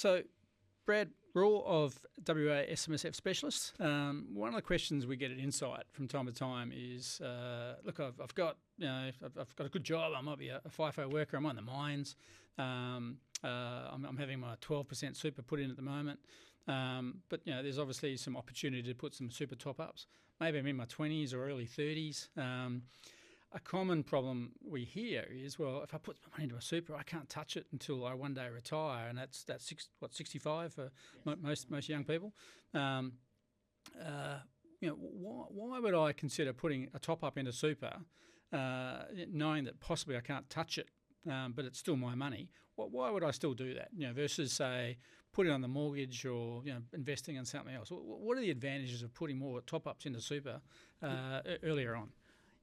So, Brad Raw of WA SMSF Specialists. One of the questions we get at Insight from time to time is, look, I've got I've got a good job. I might be a FIFO worker. I'm on the mines. I'm having my 12% super put in at the moment. But there's obviously some opportunity to put some super top ups. Maybe I'm in my 20s or early 30s. A common problem we hear is, well, if I put my money into a super, I can't touch it until I one day retire, and that's 65 for most young people. Why would I consider putting a top up into super, knowing that possibly I can't touch it, but it's still my money? Why would I still do that? Versus say put it on the mortgage or investing in something else. What are the advantages of putting more top ups into super earlier on?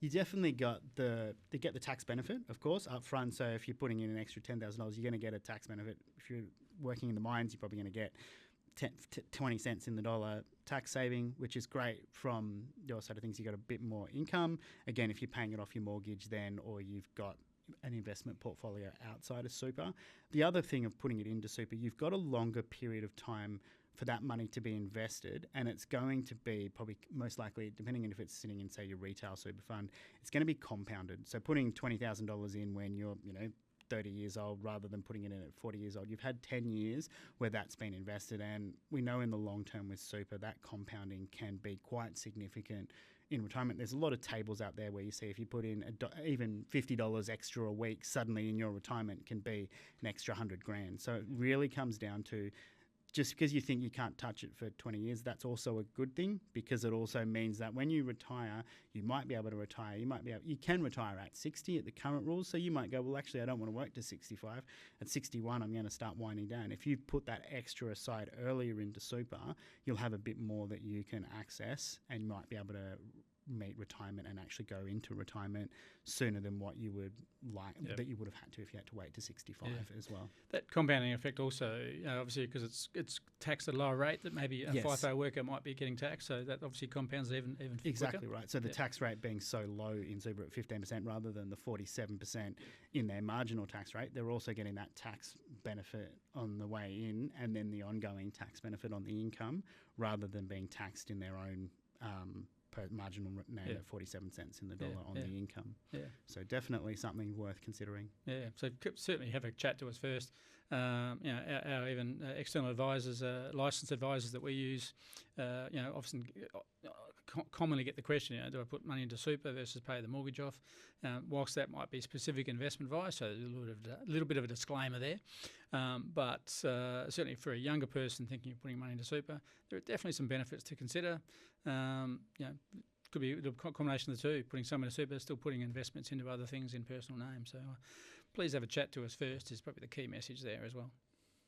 You definitely get the tax benefit, of course, up front. So if you're putting in an extra $10,000, you're going to get a tax benefit. If you're working in the mines, you're probably going to get 20 cents in the dollar tax saving, which is great from your side of things. You got a bit more income. Again, if you're paying it off your mortgage then, or you've got an investment portfolio outside of super. The other thing of putting it into super, you've got a longer period of time for that money to be invested, and it's going to be probably most likely, depending on if it's sitting in, say, your retail super fund, it's going to be compounded. So putting $20,000 in when you're, 30 years old rather than putting it in at 40 years old, you've had 10 years where that's been invested, and we know in the long term with super that compounding can be quite significant in retirement. There's a lot of tables out there where you see if you put in even $50 extra a week, suddenly in your retirement can be an extra $100,000. So it really comes down to, just because you think you can't touch it for 20 years, that's also a good thing, because it also means that when you retire, you might be able to retire. You can retire at 60 at the current rules. So you might go, well, actually, I don't want to work to 65. At 61, I'm going to start winding down. If you put that extra aside earlier into super, you'll have a bit more that you can access, and you might be able to meet retirement and actually go into retirement sooner than what you would like, that you would have had to if you had to wait to 65 as well. That compounding effect also, obviously, because it's taxed at a lower rate that maybe a FIFO worker might be getting taxed, so that obviously compounds even exactly quicker. Right. So the tax rate being so low in super at 15% rather than the 47% in their marginal tax rate, they're also getting that tax benefit on the way in, and then the ongoing tax benefit on the income, rather than being taxed in their own per marginal rate at 47 cents in the dollar on the income. Yeah. So definitely something worth considering. Yeah. So certainly have a chat to us first. Our even external advisors, licensed advisors that we use, often commonly get the question, do I put money into super versus pay the mortgage off? Whilst that might be specific investment advice, so a little bit of a disclaimer there. But certainly for a younger person thinking of putting money into super, there are definitely some benefits to consider. Could be a combination of the two, putting some into super, still putting investments into other things in personal name. So please have a chat to us first is probably the key message there as well.